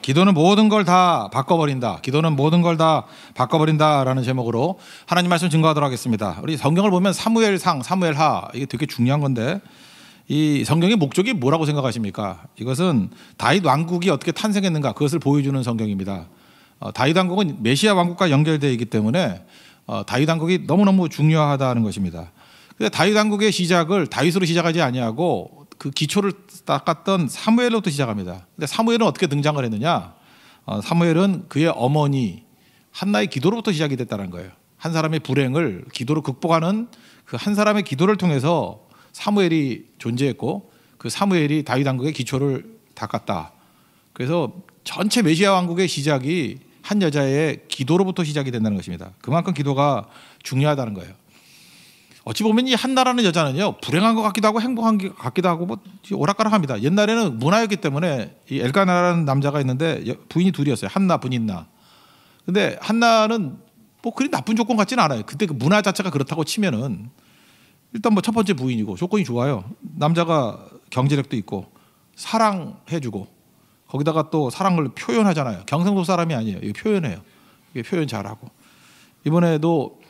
기도는 모든 걸 다 바꿔버린다. 기도는 모든 걸 다 바꿔버린다라는 제목으로 하나님 말씀 증거하도록 하겠습니다. 우리 성경을 보면 사무엘상, 사무엘하 이게 되게 중요한 건데 이 성경의 목적이 뭐라고 생각하십니까? 이것은 다윗 왕국이 어떻게 탄생했는가 그것을 보여주는 성경입니다. 다윗 왕국은 메시아 왕국과 연결되어 있기 때문에 다윗 왕국이 너무너무 중요하다는 것입니다. 근데 다윗 왕국의 시작을 다윗으로 시작하지 아니하고 그 기초를 닦았던 사무엘로부터 시작합니다. 근데 사무엘은 어떻게 등장을 했느냐? 사무엘은 그의 어머니 한나의 기도로부터 시작이 됐다는 거예요. 한 사람의 불행을 기도로 극복하는 그 한 사람의 기도를 통해서 사무엘이 존재했고 그 사무엘이 다윗 왕국의 기초를 닦았다. 그래서 전체 메시아 왕국의 시작이 한 여자의 기도로부터 시작이 된다는 것입니다. 그만큼 기도가 중요하다는 거예요. 어찌 보면 이 한나라는 여자는요 불행한 것 같기도 하고 행복한 것 같기도 하고 뭐 오락가락합니다. 옛날에는 문화였기 때문에 이 엘가나라는 남자가 있는데 부인이 둘이었어요. 한나, 분인나. 근데 한나는 뭐 그리 나쁜 조건 같지는 않아요. 그때 그 문화 자체가 그렇다고 치면은 일단 뭐 첫 번째 부인이고 조건이 좋아요. 남자가 경제력도 있고 사랑해주고 거기다가 또 사랑을 표현하잖아요. 경상도 사람이 아니에요. 이게 표현해요. 이게 표현 잘하고 이번에도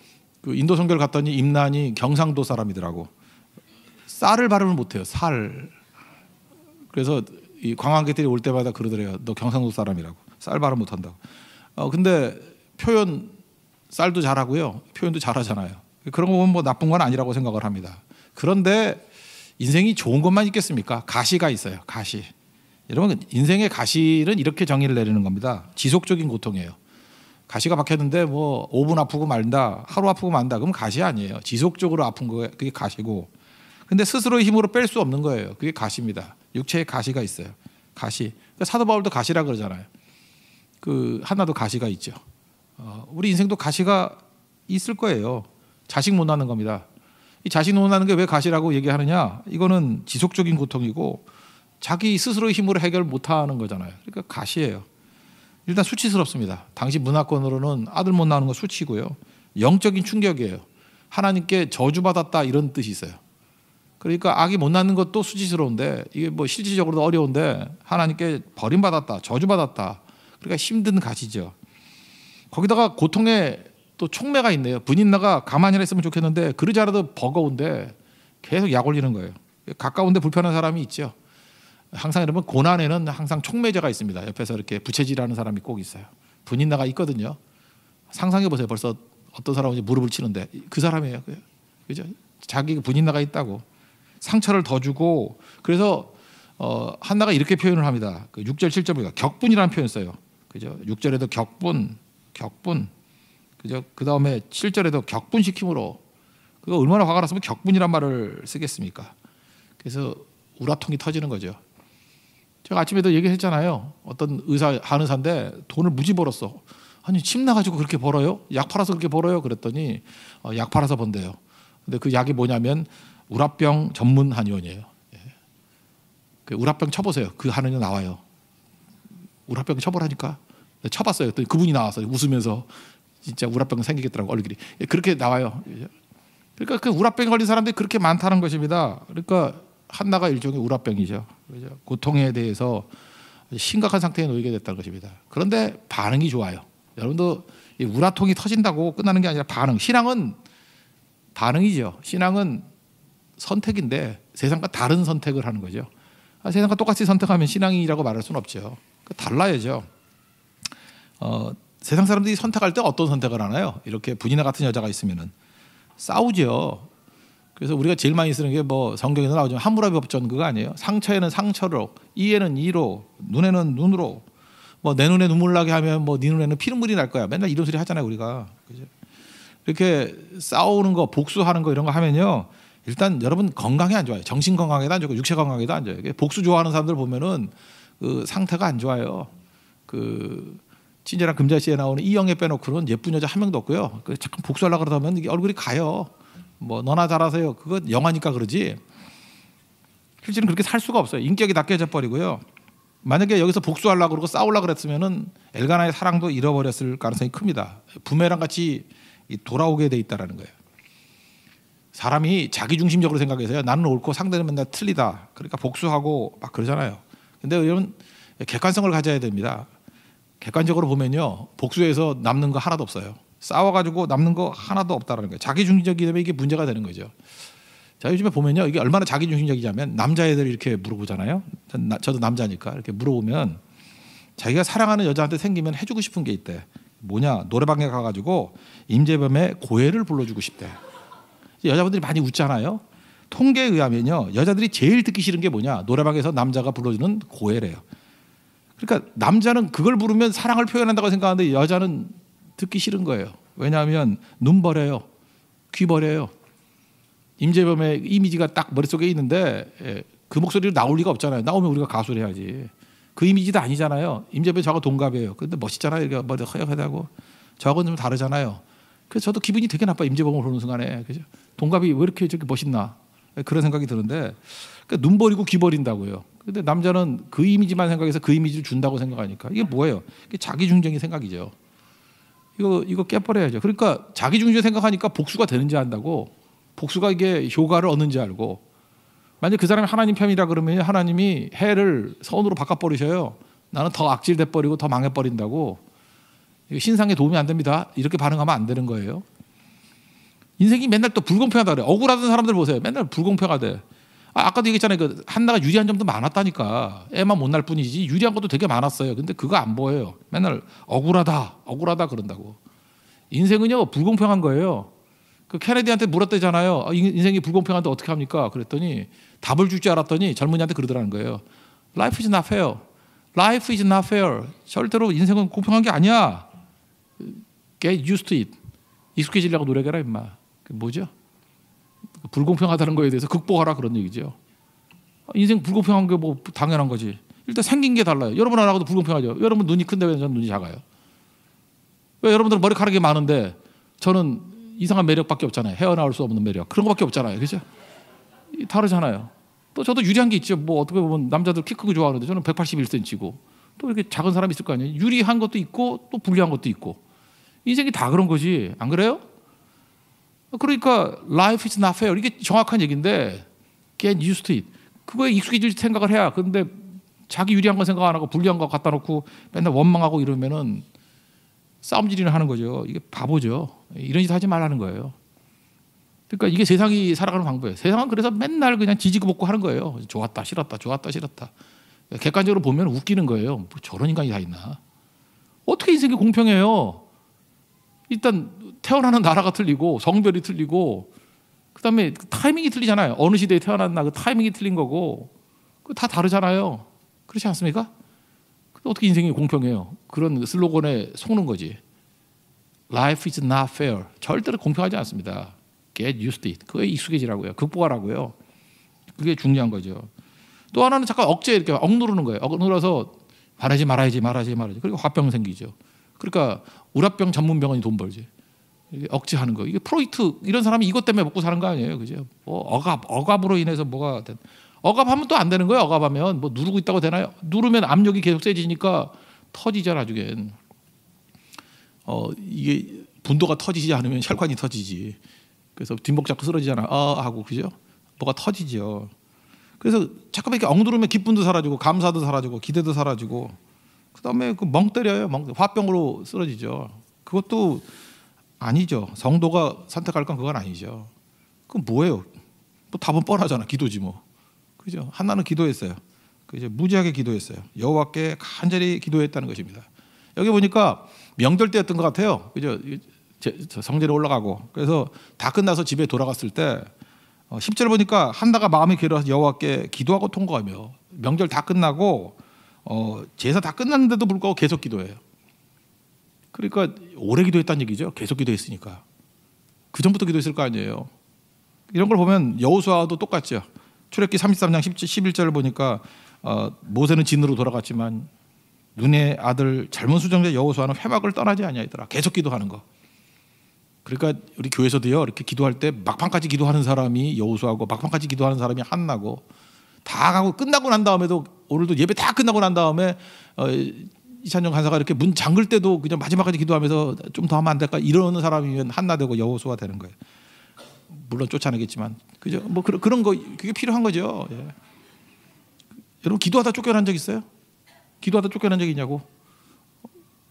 그 인도 선교를 갔더니 임난이 경상도 사람이더라고. 쌀을 발음을 못해요. 쌀. 그래서 이 관광객들이 올 때마다 그러더래요. 너 경상도 사람이라고. 쌀 발음 못한다고. 근데 표현 쌀도 잘하고요. 표현도 잘하잖아요. 그런 거 보면 뭐 나쁜 건 아니라고 생각을 합니다. 그런데 인생이 좋은 것만 있겠습니까? 가시가 있어요. 가시. 여러분 인생의 가시는 이렇게 정의를 내리는 겁니다. 지속적인 고통이에요. 가시가 박혔는데 뭐 5분 아프고 말다, 하루 아프고 만다. 그럼 가시 아니에요. 지속적으로 아픈 거예요. 그게 가시고. 근데 스스로의 힘으로 뺄 수 없는 거예요. 그게 가시입니다. 육체에 가시가 있어요. 가시. 그러니까 사도 바울도 가시라 그러잖아요. 그 하나도 가시가 있죠. 우리 인생도 가시가 있을 거예요. 자식 못 낳는 겁니다. 이 자식 못 낳는 게 왜 가시라고 얘기하느냐? 이거는 지속적인 고통이고 자기 스스로의 힘으로 해결 못하는 거잖아요. 그러니까 가시예요. 일단 수치스럽습니다. 당시 문화권으로는 아들 못 낳는 거 수치고요. 영적인 충격이에요. 하나님께 저주받았다 이런 뜻이 있어요. 그러니까 아기 못 낳는 것도 수치스러운데 이게 뭐 실질적으로도 어려운데 하나님께 버림받았다, 저주받았다. 그러니까 힘든 가시죠. 거기다가 고통에 또 촉매가 있네요. 분인나가 가만히 있으면 좋겠는데 그러지 않아도 버거운데 계속 약 올리는 거예요. 가까운데 불편한 사람이 있죠. 항상 여러분 고난에는 항상 촉매제가 있습니다. 옆에서 이렇게 부채질하는 사람이 꼭 있어요. 분인나가 있거든요. 상상해 보세요. 벌써 어떤 사람이 무릎을 치는데 그 사람이에요. 그죠? 자기 분인나가 있다고 상처를 더 주고 그래서 한나가 이렇게 표현을 합니다. 그 6절 7절입니다. 격분이라는 표현 써요. 그죠? 6절에도 격분. 그죠? 그 다음에 7절에도 격분시킴으로 그거 얼마나 화가 났으면 격분이란 말을 쓰겠습니까? 그래서 우라통이 터지는 거죠. 제가 아침에도 얘기했잖아요. 어떤 한의사인데 돈을 무지 벌었어. 아니 침 나가지고 그렇게 벌어요? 약 팔아서 그렇게 벌어요? 그랬더니 약 팔아서 번대요. 근데 그 약이 뭐냐면 우라병 전문 한의원이에요. 예. 그 우라병 쳐보세요. 그 한의원 나와요. 우라병 쳐보라니까. 쳐봤어요. 또 그분이 나와서 웃으면서 진짜 우라병 생기겠더라고 얼굴이. 예, 그렇게 나와요. 그러니까 그 우라병 걸린 사람들이 그렇게 많다는 것입니다. 그러니까 한나가 일종의 우라병이죠. 그렇죠? 고통에 대해서 심각한 상태에 놓이게 됐다는 것입니다. 그런데 반응이 좋아요. 여러분도 이 우라통이 터진다고 끝나는 게 아니라 반응. 신앙은 반응이죠. 신앙은 선택인데 세상과 다른 선택을 하는 거죠. 세상과 똑같이 선택하면 신앙이라고 말할 수는 없죠. 달라야죠. 세상 사람들이 선택할 때 어떤 선택을 하나요? 이렇게 분이나 같은 여자가 있으면은 싸우죠. 그래서 우리가 제일 많이 쓰는 게 뭐 성경에도 나오지만 함무라비 법전 그거 아니에요? 상처에는 상처로, 이에는 이로, 눈에는 눈으로. 뭐 내 눈에 눈물 나게 하면 뭐 네 눈에는 피눈물이 날 거야. 맨날 이런 소리 하잖아요, 우리가. 그죠? 이렇게 싸우는 거, 복수하는 거 이런 거 하면요. 일단 여러분 건강에 안 좋아요. 정신 건강에도 안 좋고 육체 건강에도 안 좋아요. 복수 좋아하는 사람들 보면은 그 상태가 안 좋아요. 그 친절한 금자씨에 나오는 이영애 빼놓고는 예쁜 여자 한 명도 없고요. 그 잠깐 복수하려고 그러다 보면 이게 얼굴이 가요. 뭐 너나 잘하세요. 그거 영화니까 그러지. 실제는 그렇게 살 수가 없어요. 인격이 다 깨져 버리고요. 만약에 여기서 복수하려고 그러고 싸우려고 그랬으면은 엘가나의 사랑도 잃어버렸을 가능성이 큽니다. 부메랑 같이 돌아오게 돼 있다라는 거예요. 사람이 자기 중심적으로 생각해서요. 나는 옳고 상대는 맨날 틀리다. 그러니까 복수하고 막 그러잖아요. 근데 여러분 객관성을 가져야 됩니다. 객관적으로 보면요, 복수해서 남는 거 하나도 없어요. 싸워가지고 남는 거 하나도 없다라는 거예요. 자기중심적이기 때문에 이게 문제가 되는 거죠. 자, 요즘에 보면요, 이게 얼마나 자기중심적이냐면 남자애들이 이렇게 물어보잖아요. 저도 남자니까 이렇게 물어보면 자기가 사랑하는 여자한테 생기면 해주고 싶은 게 있대. 뭐냐, 노래방에 가가지고 임재범의 고해를 불러주고 싶대. 여자분들이 많이 웃잖아요. 통계에 의하면요, 여자들이 제일 듣기 싫은 게 뭐냐, 노래방에서 남자가 불러주는 고해래요. 그러니까 남자는 그걸 부르면 사랑을 표현한다고 생각하는데 여자는 듣기 싫은 거예요. 왜냐하면 눈 버려요, 귀 버려요. 임재범의 이미지가 딱 머릿속에 있는데 그 목소리로 나올 리가 없잖아요. 나오면 우리가 가수를 해야지. 그 이미지도 아니잖아요. 임재범이 저하고 동갑이에요. 근데 멋있잖아요. 이렇게 머리 허옇하고. 저하고는 좀 다르잖아요. 그래서 저도 기분이 되게 나빠, 임재범을 보는 순간에. 그죠? 동갑이 왜 이렇게 저렇게 멋있나, 그런 생각이 드는데, 그러니까 눈 버리고 귀 버린다고요. 근데 남자는 그 이미지만 생각해서 그 이미지를 준다고 생각하니까 이게 뭐예요? 이게 자기중심적인 생각이죠. 이거 깨버려야죠. 그러니까 자기중심적 생각하니까 복수가 되는지 안다고, 복수가 이게 효과를 얻는지 알고. 만약 그 사람이 하나님 편이라 그러면 하나님이 해를 선으로 바꿔버리셔요. 나는 더 악질돼 버리고 더 망해버린다고. 이거 신상에 도움이 안 됩니다. 이렇게 반응하면 안 되는 거예요. 인생이 맨날 또 불공평하다 그래. 억울하던 사람들 보세요. 맨날 불공평하대. 아까도 얘기했잖아요. 그 한나가 유리한 점도 많았다니까. 애만 못 날 뿐이지 유리한 것도 되게 많았어요. 근데 그거 안 보여요. 맨날 억울하다 그런다고. 인생은요, 불공평한 거예요. 그 케네디한테 물었대잖아요. 인생이 불공평한데 어떻게 합니까? 그랬더니 답을 줄 줄 알았더니 젊은이한테 그러더라는 거예요. Life is not fair. Life is not fair. 절대로 인생은 공평한 게 아니야. Get used to it. 익숙해지려고 노력해라 임마. 그게 뭐죠? 불공평하다는 거에 대해서 극복하라, 그런 얘기죠. 인생 불공평한 게 뭐 당연한 거지. 일단 생긴 게 달라요. 여러분 하나하고도 불공평하죠. 여러분 눈이 큰데 왜 저는 눈이 작아요? 왜 여러분들은 머리카락이 많은데 저는 이상한 매력밖에 없잖아요. 헤어나올 수 없는 매력. 그런 거밖에 없잖아요. 그죠? 다르잖아요. 또 저도 유리한 게 있죠. 뭐 어떻게 보면 남자들 키 크고 좋아하는데 저는 181cm고 또 이렇게 작은 사람이 있을 거 아니에요. 유리한 것도 있고 또 불리한 것도 있고. 인생이 다 그런 거지. 안 그래요? 그러니까 life is not fair. 이게 정확한 얘기인데 get used to it. 그거에 익숙해질 생각을 해야. 그런데 자기 유리한 거 생각 안 하고 불리한 거 갖다 놓고 맨날 원망하고 이러면은 싸움질이나 하는 거죠. 이게 바보죠. 이런 짓 하지 말라는 거예요. 그러니까 이게 세상이 살아가는 방법이에요. 세상은 그래서 맨날 그냥 지지고 볶고 하는 거예요. 좋았다 싫었다 좋았다 싫었다. 객관적으로 보면 웃기는 거예요. 뭐 저런 인간이 다 있나. 어떻게 인생이 공평해요. 일단 태어나는 나라가 틀리고 성별이 틀리고 그다음에 타이밍이 틀리잖아요. 어느 시대에 태어났나 그 타이밍이 틀린 거고 그 다 다르잖아요. 그렇지 않습니까? 어떻게 인생이 공평해요? 그런 슬로건에 속는 거지. Life is not fair. 절대로 공평하지 않습니다. Get used to it. 그거에 익숙해지라고요. 극복하라고요. 그게 중요한 거죠. 또 하나는 잠깐 억제 이렇게 억누르는 거예요. 억눌러서 말하지 말아야지. 그리고 화병 생기죠. 그러니까 우라병 전문 병원이 돈 벌지. 이게 억제하는 거. 이게 프로이트 이런 사람이 이것 때문에 먹고 사는 거 아니에요, 그죠? 뭐 억압으로 인해서 뭐가 된. 억압하면 또 안 되는 거예요. 억압하면 뭐 누르고 있다고 되나요? 누르면 압력이 계속 세지니까 터지잖아, 나중엔. 이게 분도가 터지지 않으면 혈관이 터지지. 그래서 뒷목 잡고 쓰러지잖아. 하고 그죠? 뭐가 터지죠. 그래서 잠깐만 이렇게 억누르면 기쁨도 사라지고 감사도 사라지고 기대도 사라지고 그다음에 그 멍 때려요. 화병으로 쓰러지죠. 그것도 아니죠. 성도가 선택할 건 그건 아니죠. 그건 뭐예요? 뭐 답은 뻔하잖아. 기도지 뭐. 그죠? 한나는 기도했어요. 그죠? 무지하게 기도했어요. 여호와께 간절히 기도했다는 것입니다. 여기 보니까 명절 때였던 것 같아요. 그죠? 성전에 올라가고 그래서 다 끝나서 집에 돌아갔을 때 10절 보니까 한나가 마음이 괴로워서 여호와께 기도하고 통곡하며 명절 다 끝나고 제사 다 끝났는데도 불구하고 계속 기도해요. 그러니까 오래 기도했다는 얘기죠. 계속 기도했으니까. 그 전부터 기도했을 거 아니에요. 이런 걸 보면 여호수아도 똑같죠. 출애굽기 33장 11절을 보니까 모세는 진으로 돌아갔지만 눈의 아들 젊은 수정자 여호수아는 회막을 떠나지 아니하더라. 계속 기도하는 거. 그러니까 우리 교회에서도요. 이렇게 기도할 때 막판까지 기도하는 사람이 여호수아고 막판까지 기도하는 사람이 한나고 다 가고 끝나고 난 다음에도 오늘도 예배 다 끝나고 난 다음에 이찬영 간사가 이렇게 문 잠글 때도 그냥 마지막까지 기도하면서 좀 더 하면 안 될까 이러는 사람이면 한나 되고 여호수아 되는 거예요. 물론 쫓아내겠지만 그죠? 뭐 그런 거 그게 필요한 거죠. 예. 여러분 기도하다 쫓겨난 적 있어요? 기도하다 쫓겨난 적 있냐고?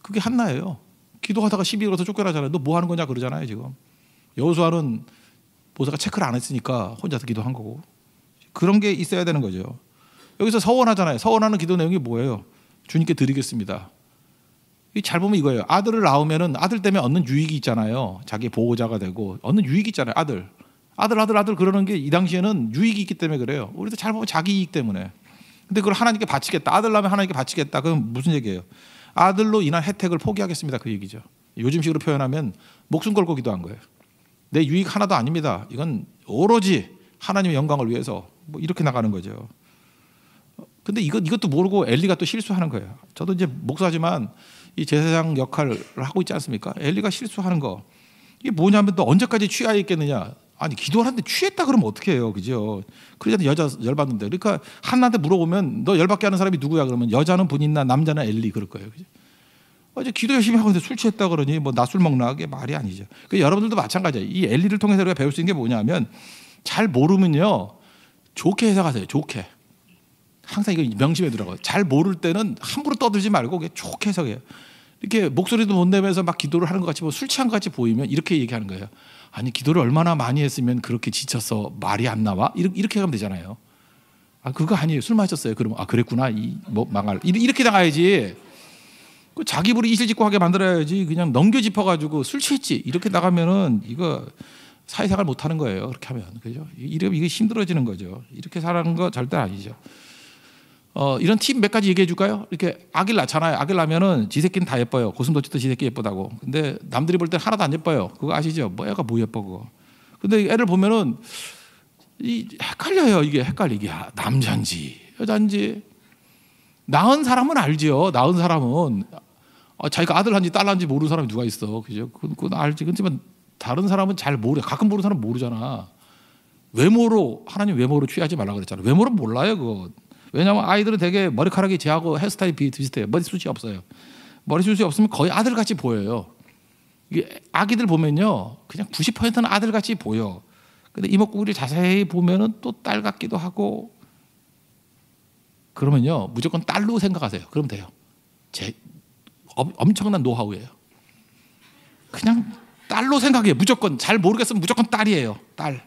그게 한나예요. 기도하다가 시비 걸어서 쫓겨나잖아요. 너 뭐 하는 거냐 그러잖아요 지금. 여호수아는 모세가 체크를 안 했으니까 혼자서 기도한 거고. 그런 게 있어야 되는 거죠. 여기서 서원하잖아요. 서원하는 기도 내용이 뭐예요? 주님께 드리겠습니다. 잘 보면 이거예요. 아들을 낳으면은 아들 때문에 얻는 유익이 있잖아요. 자기 보호자가 되고 얻는 유익이 있잖아요. 아들 그러는 게 이 당시에는 유익이 있기 때문에 그래요. 우리도 잘 보면 자기 이익 때문에. 근데 그걸 하나님께 바치겠다. 아들 낳으면 하나님께 바치겠다. 그럼 무슨 얘기예요? 아들로 인한 혜택을 포기하겠습니다. 그 얘기죠. 요즘식으로 표현하면 목숨 걸고 기도한 거예요. 내 유익 하나도 아닙니다. 이건 오로지 하나님의 영광을 위해서 뭐 이렇게 나가는 거죠. 근데 이것도 모르고 엘리가 또 실수하는 거예요. 저도 이제 목사지만 이 제사장 역할을 하고 있지 않습니까? 엘리가 실수하는 거 이게 뭐냐면 또 언제까지 취하에 있겠느냐? 아니 기도를 하는데 취했다 그러면 어떻게 해요, 그죠? 그러잖아 여자 열받는데. 그러니까 한나한테 물어보면 너 열받게 하는 사람이 누구야? 그러면 여자는 분이나 남자는 엘리 그럴 거예요, 그죠? 어제 기도 열심히 하고 있는데 술 취했다 그러니 뭐 나 술 먹나? 그게 말이 아니죠. 여러분들도 마찬가지예요. 이 엘리를 통해서 우리가 배울 수 있는 게 뭐냐면 잘 모르면요 좋게 해석하세요. 좋게. 항상 이거 명심해 두라고요. 잘 모를 때는 함부로 떠들지 말고 그게 좋게 해석해요. 이렇게 목소리도 못 내면서 막 기도를 하는 것 같이 술 취한 것 같이 보이면 이렇게 얘기하는 거예요. 아니 기도를 얼마나 많이 했으면 그렇게 지쳐서 말이 안 나와? 이렇게 하면 되잖아요. 아 그거 아니에요. 술 마셨어요. 그러면 아 그랬구나. 뭐 망할 이렇게 나가야지. 그 자기 입으로 이실직고 하게 만들어야지. 그냥 넘겨 짚어가지고 술 취했지 이렇게 나가면은 이거 사회생활 못 하는 거예요. 그렇게 하면 그죠? 이게 힘들어지는 거죠. 이렇게 살아가는 거 절대 아니죠. 이런 팁 몇 가지 얘기해 줄까요? 이렇게 아기를 낳잖아요. 아기를 낳으면은 지 새끼는 다 예뻐요. 고슴도치도 지 새끼 예쁘다고. 근데 남들이 볼 때 하나도 안 예뻐요. 그거 아시죠? 뭐 애가 뭐 예뻐 그거. 근데 애를 보면은 헷갈려요. 이게 헷갈리게. 남잔지 여잔지. 낳은 사람은 알죠. 낳은 사람은 자기가 아들 한지 딸 한지 모르는 사람이 누가 있어, 그죠? 그건 알지. 근데 다른 사람은 잘 모르. 가끔 모르는 사람 모르잖아. 외모로 하나님 외모로 취하지 말라 그랬잖아. 외모로 몰라요 그거. 왜냐하면 아이들은 되게 머리카락이 쟤하고 헤어스타일이 비슷해요. 머리숱이 없어요. 머리숱이 없으면 거의 아들같이 보여요. 이게 아기들 보면요, 그냥 90%는 아들같이 보여. 근데 이목구비를 자세히 보면은 또 딸 같기도 하고. 그러면요, 무조건 딸로 생각하세요. 그러면 돼요. 엄청난 노하우예요. 그냥 딸로 생각해요. 무조건 잘 모르겠으면 무조건 딸이에요. 딸.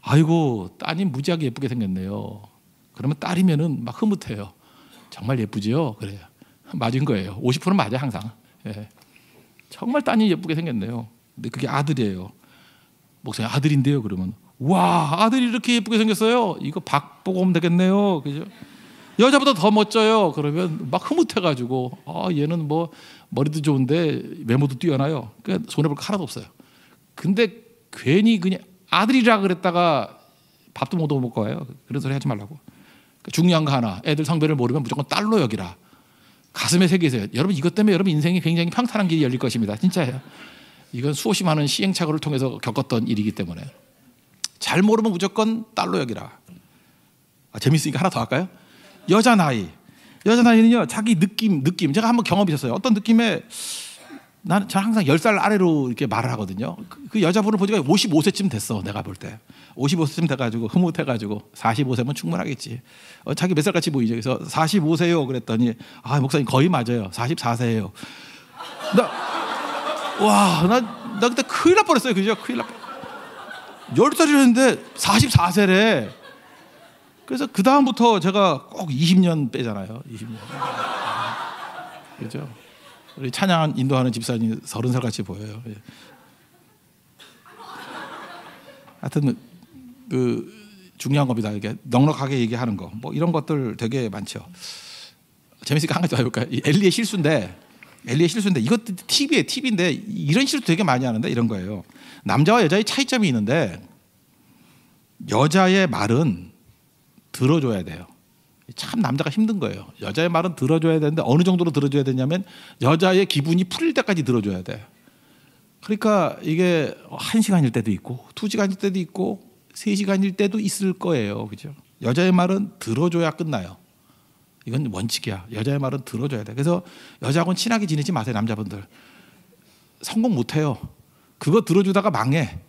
아이고 따님 무지하게 예쁘게 생겼네요. 그러면 딸이면은 막 흐뭇해요. 정말 예쁘지요? 그래요. 맞은 거예요. 50%는 맞아 항상. 예. 정말 따님 예쁘게 생겼네요. 근데 그게 아들이에요. 목사님 아들인데요. 그러면 와 아들이 이렇게 예쁘게 생겼어요. 이거 박보검 되겠네요. 그죠? 여자보다 더 멋져요. 그러면 막 흐뭇해가지고 얘는 뭐 머리도 좋은데 외모도 뛰어나요. 그러니까 손해볼 거 하나도 없어요. 근데 괜히 그냥 아들이라 그랬다가 밥도 못 먹을 거예요. 그런 소리 하지 말라고. 중요한 거 하나. 애들 성별을 모르면 무조건 딸로 여기라. 가슴에 새기세요. 여러분 이것 때문에 여러분 인생이 굉장히 평탄한 길이 열릴 것입니다. 진짜예요. 이건 수없이 많은 시행착오를 통해서 겪었던 일이기 때문에 잘 모르면 무조건 딸로 여기라. 재밌으니까 하나 더 할까요? 여자 나이는요 자기 느낌 제가 한번 경험이 있었어요. 어떤 느낌에 저는 항상 10살 아래로 이렇게 말을 하거든요. 그 여자분을 보니까 55세쯤 됐어. 내가 볼 때 55세쯤 돼가지고 흐뭇해가지고 45세면 충분하겠지. 자기 몇 살같이 보이죠. 그래서 45세요 그랬더니 목사님 거의 맞아요. 44세예요. 나 그때 큰일 날 뻔했어요. 그죠? 큰일 날 뻔. 10살이랬는데 44세래. 그래서 그 다음부터 제가 꼭 20년 빼잖아요. 20년. 그죠? 우리 찬양 인도하는 집사님 30살 같이 보여요. 하여튼 그 중요한 겁니다. 이게 넉넉하게 얘기하는 거, 뭐 이런 것들 되게 많죠. 재밌으니까 한 가지 더 해볼까요? 엘리의 실수인데 이것도 팁인데 이런 실수 되게 많이 하는데 이런 거예요. 남자와 여자의 차이점이 있는데 여자의 말은 들어줘야 돼요. 참 남자가 힘든 거예요. 여자의 말은 들어줘야 되는데 어느 정도로 들어줘야 되냐면 여자의 기분이 풀릴 때까지 들어줘야 돼. 그러니까 이게 1시간일 때도 있고 2시간일 때도 있고 3시간일 때도 있을 거예요. 그죠? 여자의 말은 들어줘야 끝나요. 이건 원칙이야. 여자의 말은 들어줘야 돼. 그래서 여자하고는 친하게 지내지 마세요. 남자분들. 성공 못해요. 그거 들어주다가 망해.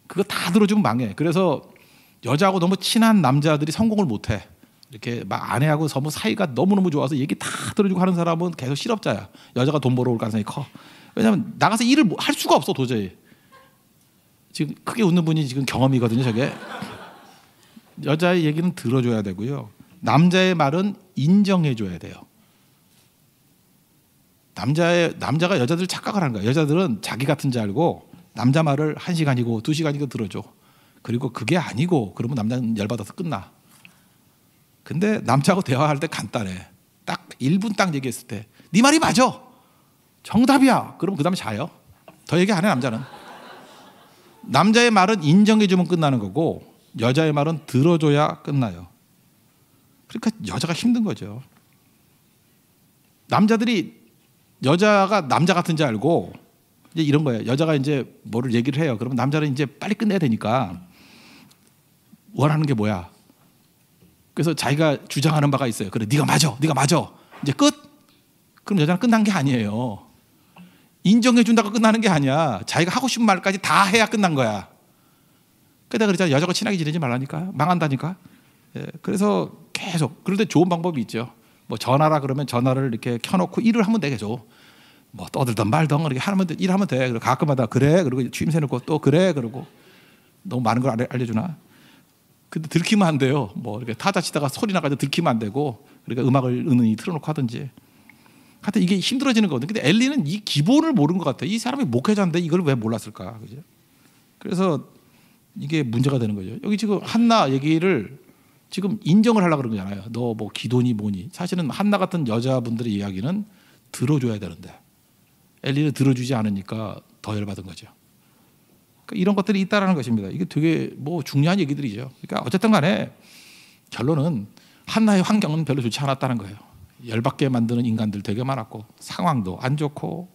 그거 다 들어주면 망해. 그래서 여자하고 너무 친한 남자들이 성공을 못해. 이렇게 막 아내하고 서로 사이가 너무너무 좋아서 얘기 다 들어주고 하는 사람은 계속 실업자야. 여자가 돈 벌어 올 가능성이 커. 왜냐하면 나가서 일을 할 수가 없어 도저히. 지금 크게 웃는 분이 지금 경험이거든요. 저게. 여자의 얘기는 들어줘야 되고요. 남자의 말은 인정해줘야 돼요. 남자가 여자들 착각을 하는 거야. 여자들은 자기 같은 줄 알고 남자 말을 1시간이고 2시간이고 들어줘. 그리고 그게 아니고 그러면 남자는 열받아서 끝나. 근데 남자하고 대화할 때 간단해. 딱 1분 딱 얘기했을 때 네 말이 맞아. 정답이야. 그럼 그 다음에 자요. 더 얘기 안 해 남자는. 남자의 말은 인정해주면 끝나는 거고 여자의 말은 들어줘야 끝나요. 그러니까 여자가 힘든 거죠. 남자들이 여자가 남자 같은 줄 알고 이제 이런 거예요. 여자가 이제 뭐를 얘기를 해요. 그러면 남자는 이제 빨리 끝내야 되니까 원하는 게 뭐야? 그래서 자기가 주장하는 바가 있어요. 그래, 네가 맞아, 네가 맞아. 이제 끝. 그럼 여자는 끝난 게 아니에요. 인정해 준다고 끝나는 게 아니야. 자기가 하고 싶은 말까지 다 해야 끝난 거야. 그러다 그러잖아. 여자가 친하게 지내지 말라니까. 망한다니까. 예, 그래서 계속. 그럴 때 좋은 방법이 있죠. 뭐 전화라 그러면 전화를 이렇게 켜놓고 일을 하면 돼 계속. 뭐 떠들던 말던 이렇게 하면 돼. 일하면 돼. 그리고 가끔마다 그래. 그리고 취임새 놓고 또 그래. 그러고 너무 많은 걸 알려주나. 근데 들키면 안 돼요. 뭐 이렇게 타자 치다가 소리 나가지고 들키면 안 되고. 그러니까 음악을 은은히 틀어놓고 하든지. 하여튼 이게 힘들어지는 거거든요. 근데 엘리는 이 기본을 모르는 것 같아요. 이 사람이 목회자인데 이걸 왜 몰랐을까? 그죠? 그래서 이게 문제가 되는 거죠. 여기 지금 한나 얘기를 지금 인정을 하려고 그런 거잖아요. 너 뭐 기도니 뭐니. 사실은 한나 같은 여자분들의 이야기는 들어줘야 되는데 엘리는 들어주지 않으니까 더 열받은 거죠. 그러니까 이런 것들이 있다라는 것입니다. 이게 되게 뭐 중요한 얘기들이죠. 그러니까 어쨌든 간에 결론은 한나의 환경은 별로 좋지 않았다는 거예요. 열받게 만드는 인간들 되게 많았고 상황도 안 좋고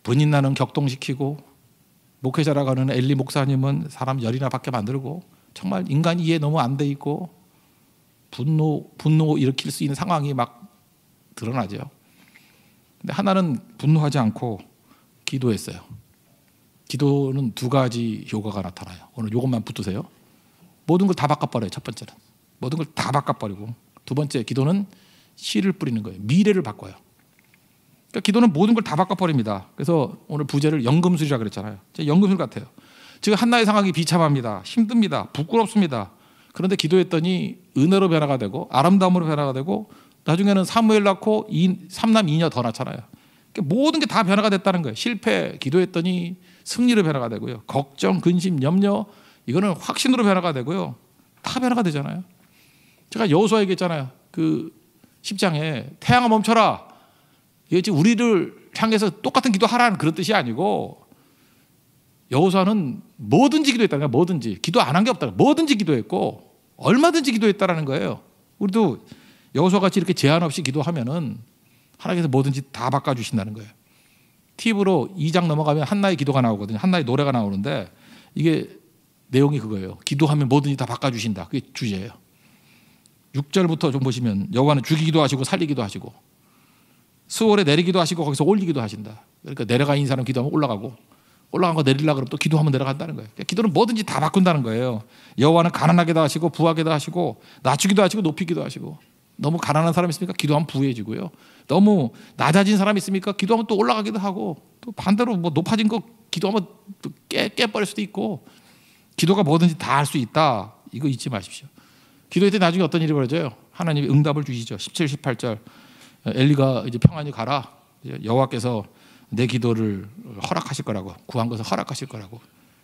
분인 나는 격동시키고 목회자라고 하는 엘리 목사님은 사람 열이나 받게 만들고 정말 인간 이해 너무 안 돼 있고 분노 일으킬 수 있는 상황이 막 드러나죠. 근데 하나는 분노하지 않고 기도했어요. 기도는 2가지 효과가 나타나요. 오늘 이것만 붙으세요. 모든 걸 다 바꿔버려요. 첫 번째는 모든 걸 다 바꿔버리고, 두 번째 기도는 씨를 뿌리는 거예요. 미래를 바꿔요. 그러니까 기도는 모든 걸 다 바꿔버립니다. 그래서 오늘 부제를 연금술이라 그랬잖아요. 연금술 같아요. 지금 한나의 상황이 비참합니다. 힘듭니다. 부끄럽습니다. 그런데 기도했더니 은혜로 변화가 되고 아름다움으로 변화가 되고 나중에는 사무엘 낳고 3남 2녀 더 낳잖아요. 그러니까 모든 게 다 변화가 됐다는 거예요. 실패, 기도했더니 승리로 변화가 되고요. 걱정, 근심, 염려, 이거는 확신으로 변화가 되고요. 다 변화가 되잖아요. 제가 여호수아 얘기했잖아요. 그 10장에 태양아 멈춰라. 이게 지금 우리를 향해서 똑같은 기도하라는 그런 뜻이 아니고 여호수아는 뭐든지 기도했다는 거예요. 뭐든지. 기도 안 한 게 없다. 뭐든지 기도했고 얼마든지 기도했다라는 거예요. 우리도 여호수아 같이 이렇게 제한 없이 기도하면은 하나님께서 뭐든지 다 바꿔주신다는 거예요. 팁으로 2장 넘어가면 한나의 기도가 나오거든요. 한나의 노래가 나오는데 이게 내용이 그거예요. 기도하면 뭐든지 다 바꿔주신다. 그게 주제예요. 6절부터 좀 보시면 여호와는 죽이기도 하시고 살리기도 하시고 수월에 내리기도 하시고 거기서 올리기도 하신다. 그러니까 내려가 있는 사람 기도하면 올라가고 올라간 거 내리려고 그러면 또 기도하면 내려간다는 거예요. 그러니까 기도는 뭐든지 다 바꾼다는 거예요. 여호와는 가난하게도 하시고 부하게도 하시고 낮추기도 하시고 높이기도 하시고 너무 가난한 사람 있습니까? 기도하면 부해지고요. 너무 낮아진 사람 있습니까? 기도하면 또 올라가기도 하고 또 반대로 뭐 높아진 거 기도하면 또 깨버릴 수도 있고 기도가 뭐든지 다 할 수 있다. 이거 잊지 마십시오. 기도할 때 나중에 어떤 일이 벌어져요? 하나님이 응답을 주시죠. 17, 18절 엘리가 이제 평안히 가라. 여호와께서 내 기도를 허락하실 거라고 구한 것을 허락하실 거라고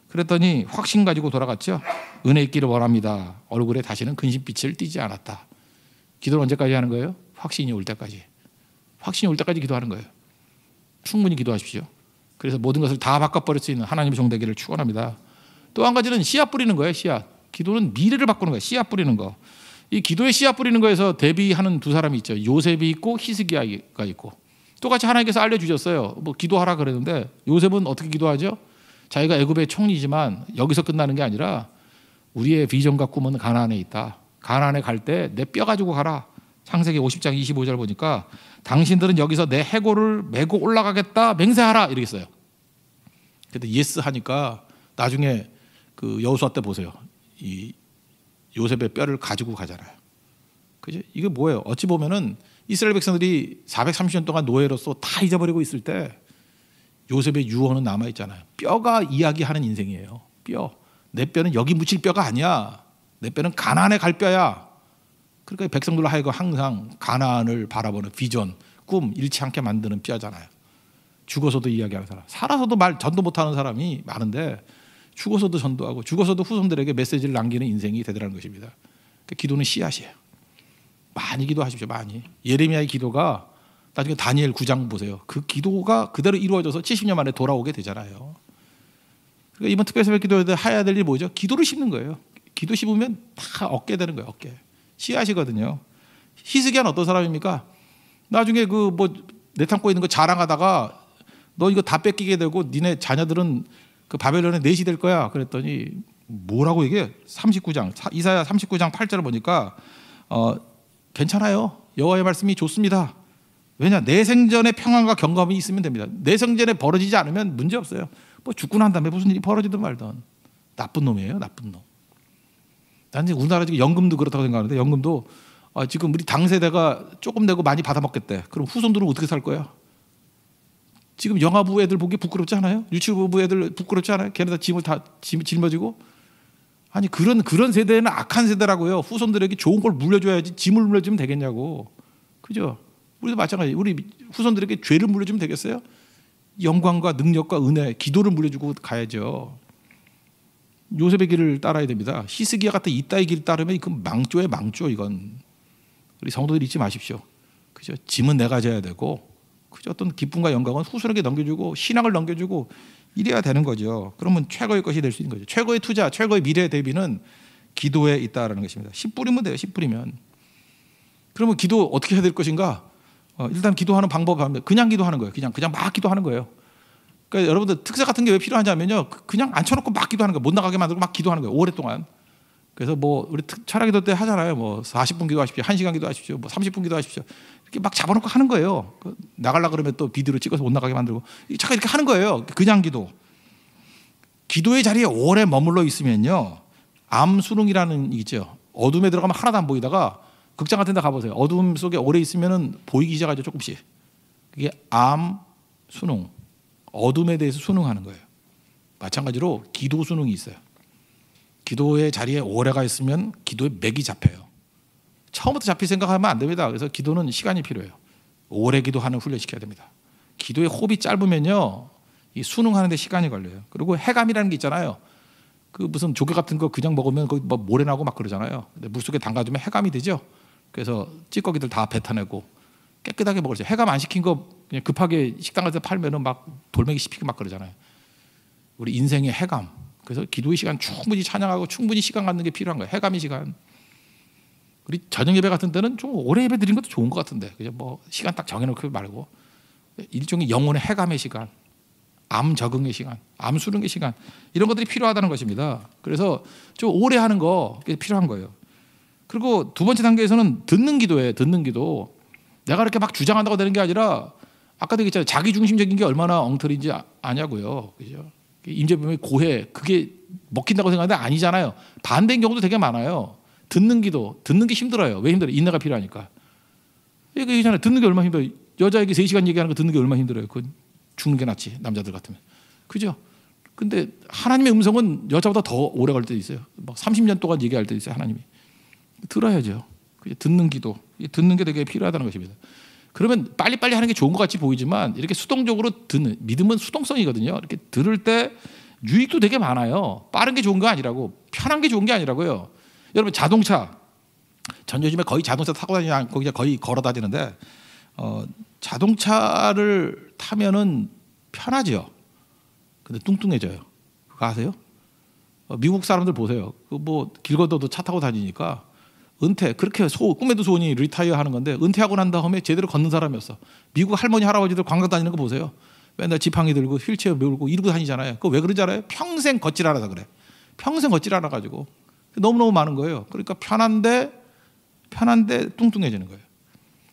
그랬더니 확신 가지고 돌아갔죠. 은혜 있기를 원합니다. 얼굴에 다시는 근심빛을 띠지 않았다. 기도를 언제까지 하는 거예요? 확신이 올 때까지. 확신이 올 때까지 기도하는 거예요. 충분히 기도하십시오. 그래서 모든 것을 다 바꿔버릴 수 있는 하나님의 종 되기를 축원합니다. 또 한 가지는 씨앗 뿌리는 거예요. 씨앗. 기도는 미래를 바꾸는 거예요. 씨앗 뿌리는 거. 이 기도의 씨앗 뿌리는 거에서 대비하는 두 사람이 있죠. 요셉이 있고 히스기야가 있고. 똑같이 하나님께서 알려주셨어요. 뭐 기도하라 그랬는데 요셉은 어떻게 기도하죠? 자기가 애굽의 총리지만 여기서 끝나는 게 아니라 우리의 비전과 꿈은 가나안에 있다. 가나안에 갈 때 내 뼈 가지고 가라. 창세기 50장 25절 보니까 당신들은 여기서 내 해골을 메고 올라가겠다 맹세하라 이렇게 써요. 근데 예스 하니까 나중에 그 여호수아 때 보세요. 이 요셉의 뼈를 가지고 가잖아요. 그죠? 이게 뭐예요? 어찌 보면은 이스라엘 백성들이 430년 동안 노예로서 다 잊어버리고 있을 때 요셉의 유언은 남아 있잖아요. 뼈가 이야기하는 인생이에요. 뼈. 내 뼈는 여기 묻힐 뼈가 아니야. 내 뼈는 가나안에 갈 뼈야. 그러니까 백성들로 하여금 항상 가나안을 바라보는 비전, 꿈 잃지 않게 만드는 뼈잖아요. 죽어서도 이야기하는 사람, 살아서도 말 전도 못하는 사람이 많은데 죽어서도 전도하고 죽어서도 후손들에게 메시지를 남기는 인생이 되더라는 것입니다. 그러니까 기도는 씨앗이에요. 많이 기도하십시오. 많이. 예레미야의 기도가 나중에 다니엘 9장 보세요. 그 기도가 그대로 이루어져서 70년 만에 돌아오게 되잖아요. 그러니까 이번 특별새벽 기도에 해야 될 일이 뭐죠? 기도를 심는 거예요. 기도 심으면 다 얻게 되는 거예요. 얻게. 씨앗이거든요. 히스기야는 어떤 사람입니까? 나중에 그 뭐 내 땅 있는 거 자랑하다가 너 이거 다 뺏기게 되고 니네 자녀들은 그 바벨론에 넷이 될 거야. 그랬더니 뭐라고 이게 39장 이사야 39장 8절을 보니까 괜찮아요. 여호와의 말씀이 좋습니다. 왜냐? 내 생전에 평안과 경감이 있으면 됩니다. 내 생전에 벌어지지 않으면 문제 없어요. 뭐 죽고 난 다음에 무슨 일이 벌어지든 말든 나쁜 놈이에요. 나쁜 놈. 난 지금 우리나라 지금 연금도 그렇다고 생각하는데 연금도 지금 우리 당세대가 조금 내고 많이 받아먹겠대. 그럼 후손들은 어떻게 살 거야? 지금 영화부 애들 보기 부끄럽지 않아요? 유치부부 애들 부끄럽지 않아요? 걔네들 짐을 다 짊어지고 아니 그런 세대는 악한 세대라고요. 후손들에게 좋은 걸 물려줘야지 짐을 물려주면 되겠냐고. 그죠? 우리도 마찬가지. 우리 후손들에게 죄를 물려주면 되겠어요? 영광과 능력과 은혜, 기도를 물려주고 가야죠. 요셉의 길을 따라야 됩니다. 히스기야 같은 이따의 길을 따르면 그 망조의 망조. 이건 우리 성도들 잊지 마십시오. 그죠? 짐은 내가 져야 되고, 그죠? 어떤 기쁨과 영광은 후손에게 넘겨주고 신앙을 넘겨주고 이래야 되는 거죠. 그러면 최고의 것이 될 수 있는 거죠. 최고의 투자, 최고의 미래 대비는 기도에 있다라는 것입니다. 10 뿌리면 돼요. 10 뿌리면. 그러면 기도 어떻게 해야 될 것인가? 일단 기도하는 방법은 그냥 기도하는 거예요. 그냥 막 기도하는 거예요. 그러니까 여러분들 특사 같은 게 왜 필요하냐면요. 그냥 앉혀놓고 막 기도하는 거예요. 못 나가게 만들고 막 기도하는 거예요. 오랫동안. 그래서 뭐 우리 철학 기도 때 하잖아요. 뭐 40분 기도하십시오. 1시간 기도하십시오. 뭐 30분 기도하십시오. 이렇게 막 잡아놓고 하는 거예요. 나가려고 그러면 또 비디오로 찍어서 못 나가게 만들고. 잠깐 이렇게 하는 거예요. 그냥 기도. 기도의 자리에 오래 머물러 있으면요. 암수능이라는 게 있죠. 어둠에 들어가면 하나도 안 보이다가 극장 같은 데 가보세요. 어둠 속에 오래 있으면 보이기 시작하죠. 조금씩. 그게 암수능. 어둠에 대해서 수능하는 거예요. 마찬가지로 기도 수능이 있어요. 기도의 자리에 오래가 있으면 기도에 맥이 잡혀요. 처음부터 잡힐 생각하면 안 됩니다. 그래서 기도는 시간이 필요해요. 오래 기도하는 훈련 시켜야 됩니다. 기도의 호흡이 짧으면요, 이 수능하는 데 시간이 걸려요. 그리고 해감이라는 게 있잖아요. 그 무슨 조개 같은 거 그냥 먹으면 거기 뭐 모래 나고 막 그러잖아요. 근데 물속에 담가두면 해감이 되죠. 그래서 찌꺼기들 다 뱉어내고 깨끗하게 먹을 수 있어요. 해감 안 시킨 거 그냥 급하게 식당 가서 팔면은 막 돌멩이 씹히고 막 그러잖아요. 우리 인생의 해감. 그래서 기도의 시간 충분히 찬양하고 충분히 시간 갖는 게 필요한 거예요. 해감의 시간. 우리 저녁 예배 같은 때는 좀 오래 예배 드린 것도 좋은 것 같은데, 그죠? 뭐 시간 딱 정해놓고 말고 일종의 영혼의 해감의 시간, 암 적응의 시간, 암 수능의 시간, 이런 것들이 필요하다는 것입니다. 그래서 좀 오래 하는 거 필요한 거예요. 그리고 두 번째 단계에서는 듣는 기도예요. 듣는 기도. 내가 이렇게 막 주장한다고 되는 게 아니라 아까도 얘기했잖아요. 자기 중심적인 게 얼마나 엉터리인지 아냐고요. 그죠? 임재범의 고해, 그게 먹힌다고 생각하는데 아니잖아요. 반대인 경우도 되게 많아요. 듣는 기도, 듣는 게 힘들어요. 왜 힘들어요? 인내가 필요하니까. 이거 얘기잖아요. 듣는 게 얼마나 힘들어요. 여자에게 3시간 얘기하는 거 듣는 게 얼마나 힘들어요. 그건 죽는 게 낫지, 남자들 같으면. 그죠? 근데 하나님의 음성은 여자보다 더 오래 걸 때도 있어요. 막 30년 동안 얘기할 때도 있어요. 하나님이. 들어야죠. 듣는 기도, 듣는 게 되게 필요하다는 것입니다. 그러면 빨리빨리 하는 게 좋은 것 같이 보이지만 이렇게 수동적으로 듣는, 믿음은 수동성이거든요. 이렇게 들을 때 유익도 되게 많아요. 빠른 게 좋은 거 아니라고, 편한 게 좋은 게 아니라고요. 여러분 자동차, 전 요즘에 거의 자동차 타고 다니지 않고 그냥 거의 걸어 다니는데 자동차를 타면은 편하죠. 근데 뚱뚱해져요. 그거 아세요? 미국 사람들 보세요. 뭐 길 건너도 차 타고 다니니까 은퇴, 그렇게 꿈에도 소원이 리타이어 하는 건데 은퇴하고 난 다음에 제대로 걷는 사람이었어. 미국 할머니 할아버지들 관광 다니는 거 보세요. 맨날 지팡이 들고 휠체어 밀고 이러고 다니잖아요. 그거 왜 그런지 알아요? 평생 걷질 않아서 그래. 평생 걷질 않아가지고 너무너무 많은 거예요. 그러니까 편한데 뚱뚱해지는 거예요.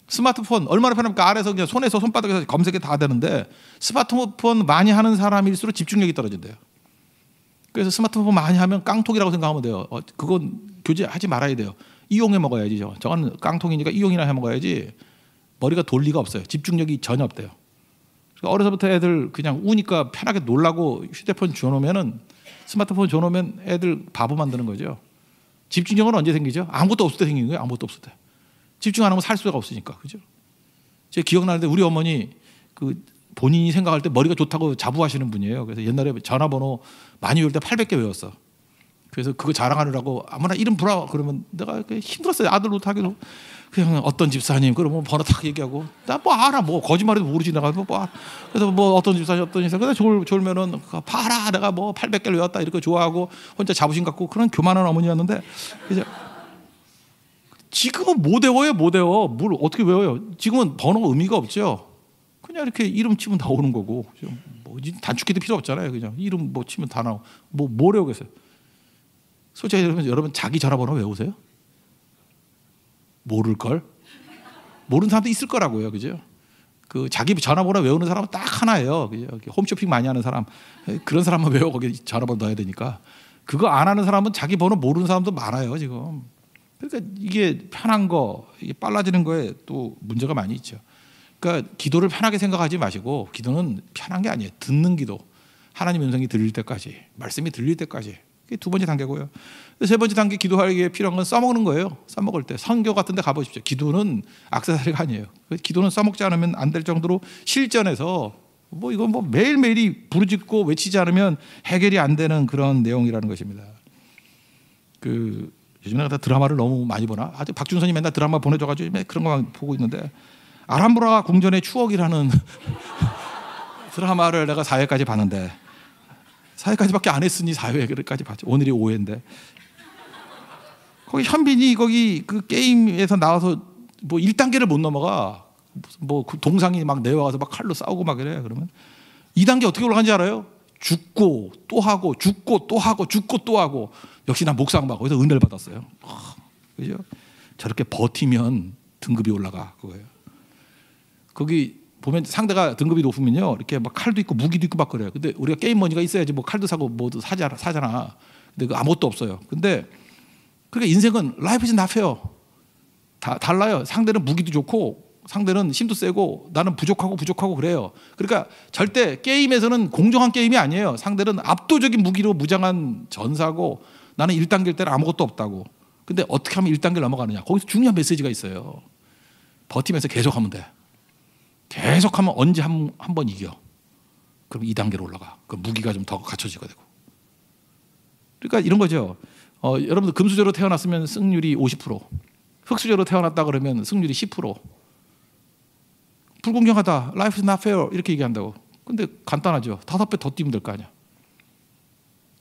스마트폰 얼마나 편합니까? 아래서 그냥 손에서 손바닥에서 검색이 다 되는데 스마트폰 많이 하는 사람일수록 집중력이 떨어진대요. 그래서 스마트폰 많이 하면 깡통이라고 생각하면 돼요. 그건 교제하지 말아야 돼요. 이용해 먹어야지. 저건 깡통이니까 이용이나 해 먹어야지. 머리가 돌 리가 없어요. 집중력이 전혀 없대요. 그러니까 어려서부터 애들 그냥 우니까 편하게 놀라고 휴대폰 줘놓으면은, 스마트폰 줘놓으면 애들 바보 만드는 거죠. 집중력은 언제 생기죠? 아무것도 없을 때 생기는 거예요. 아무것도 없을 때. 집중 안 하면 살 수가 없으니까. 그죠? 제가 기억나는데 우리 어머니 그 본인이 생각할 때 머리가 좋다고 자부하시는 분이에요. 그래서 옛날에 전화번호 많이 외울 때 800개 외웠어. 그래서 그거 자랑하느라고 아무나 이름 부라 그러면 내가 힘들었어요. 아들 못하기도. 그냥 어떤 집사님 그러면 번호 딱 얘기하고 나 뭐 알아 뭐 거짓말해도 모르지 내가 뭐 그래서 뭐 어떤 집사님 어떤 집사 그래서 졸면은 봐라 내가 뭐 800개를 외웠다 이렇게 좋아하고 혼자 자부심 갖고 그런 교만한 어머니였는데 이제 지금은 못 외워요. 못 외워. 뭘 어떻게 외워요? 지금은 번호가 의미가 없죠. 그냥 이렇게 이름 치면 나오는 거고 뭐 단축키도 필요 없잖아요. 그냥 이름 뭐 치면 다 나오고 뭘 외우겠어요? 솔직히 여러분 자기 전화번호 외우세요? 모를걸? 모르는 사람도 있을 거라고요. 그죠? 그 자기 전화번호 외우는 사람은 딱 하나예요. 그죠? 홈쇼핑 많이 하는 사람. 그런 사람만 외워 거기 전화번호 넣어야 되니까. 그거 안 하는 사람은 자기 번호 모르는 사람도 많아요, 지금. 그러니까 이게 편한 거, 이게 빨라지는 거에 또 문제가 많이 있죠. 그러니까 기도를 편하게 생각하지 마시고 기도는 편한 게 아니에요. 듣는 기도. 하나님 음성이 들릴 때까지, 말씀이 들릴 때까지. 그게 두 번째 단계고요. 세 번째 단계 기도하기에 필요한 건 써먹는 거예요. 써먹을 때 선교 같은 데 가보십시오. 기도는 액세서리가 아니에요. 기도는 써먹지 않으면 안 될 정도로 실전에서 뭐 이건 뭐 매일매일이 부르짖고 외치지 않으면 해결이 안 되는 그런 내용이라는 것입니다. 그 요즘에 다 드라마를 너무 많이 보나? 아직 박준선이 맨날 드라마 보내줘가지고 그런 거만 보고 있는데 알함브라 궁전의 추억이라는 드라마를 내가 4회까지 봤는데 4회까지밖에 안 했으니 4회까지 봤죠. 오늘이 5회인데 거기 현빈이 거기 그 게임에서 나와서 뭐 1단계를 못 넘어가. 뭐 그 동상이 막 내려와서 막 칼로 싸우고 막 그래. 그러면 2단계 어떻게 올라간지 알아요? 죽고 또 하고 죽고 또 하고 죽고 또 하고 역시 난 목상 받고 거기서 은혜를 받았어요. 그죠? 저렇게 버티면 등급이 올라가 그거예요. 거기 보면 상대가 등급이 높으면요 이렇게 막 칼도 있고 무기도 있고 막 그래요. 근데 우리가 게임 머니가 있어야지 뭐 칼도 사고 뭐도 사잖아. 근데 그 아무것도 없어요. 근데 그러니까 인생은 life is not fair. 다 달라요. 상대는 무기도 좋고 상대는 힘도 세고 나는 부족하고 그래요. 그러니까 절대 게임에서는 공정한 게임이 아니에요. 상대는 압도적인 무기로 무장한 전사고 나는 1단계일 때는 아무것도 없다고. 근데 어떻게 하면 1단계를 넘어가느냐. 거기서 중요한 메시지가 있어요. 버티면서 계속하면 돼. 계속하면 언제 한 번 이겨. 그럼 2단계로 올라가. 그 무기가 좀 더 갖춰지게 되고. 그러니까 이런 거죠. 여러분들 금수저로 태어났으면 승률이 50%, 흙수저로 태어났다 그러면 승률이 10%. 불공정하다. Life is not fair. 이렇게 얘기한다고. 근데 간단하죠. 5배 더 뛰면 될 거 아니야.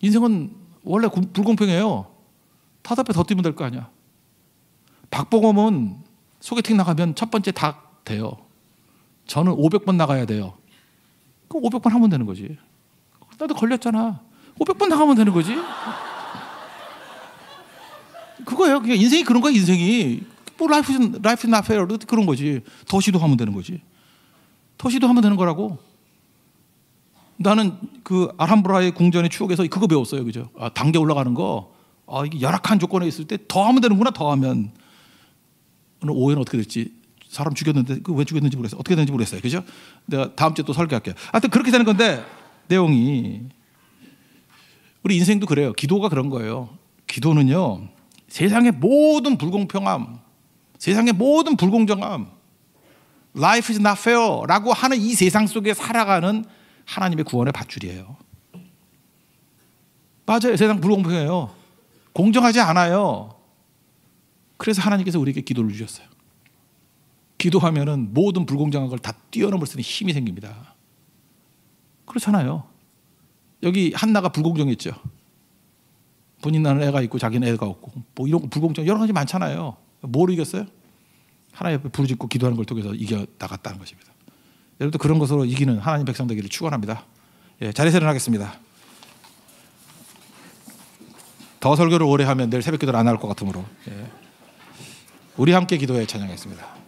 인생은 원래 불공평해요. 5배 더 뛰면 될 거 아니야. 박보검은 소개팅 나가면 첫 번째 다 돼요. 저는 500번 나가야 돼요. 그럼 500번 하면 되는 거지. 나도 걸렸잖아. 500번 나가면 되는 거지. 그거예요. 그냥 인생이 그런 거야. 인생이 뭐 life is not fair 그런 거지. 더 시도하면 되는 거지. 더 시도하면 되는 거라고. 나는 그 알함브라의 궁전의 추억에서 그거 배웠어요. 그죠? 단계 올라가는 거. 이게 열악한 조건에 있을 때 더 하면 되는구나. 더 하면. 오늘 오해는 어떻게 될지. 사람 죽였는데 그 왜 죽였는지 모르겠어요. 어떻게 되는지 모르겠어요. 그죠? 내가 다음 주에 또 설교할게요. 하여튼 그렇게 되는 건데 내용이 우리 인생도 그래요. 기도가 그런 거예요. 기도는요. 세상의 모든 불공평함, 세상의 모든 불공정함, Life is not fair 라고 하는 이 세상 속에 살아가는 하나님의 구원의 밧줄이에요. 맞아요. 세상 불공평해요. 공정하지 않아요. 그래서 하나님께서 우리에게 기도를 주셨어요. 기도하면은 모든 불공정한 걸 다 뛰어넘을 수 있는 힘이 생깁니다. 그렇잖아요. 여기 한나가 불공정했죠. 본인 나는 애가 있고 자기는 애가 없고 뭐 이런 불공정 여러 가지 많잖아요. 뭐로 이겼어요? 하나님 앞에 부르짖고 기도하는 걸 통해서 이겨 나갔다는 것입니다. 여러분도 그런 것으로 이기는 하나님 백성 되기를 축원합니다. 예, 자리에서 일어나겠습니다. 더 설교를 오래 하면 내일 새벽 기도를 안 할 것 같으므로 우리 함께 기도에 찬양했습니다.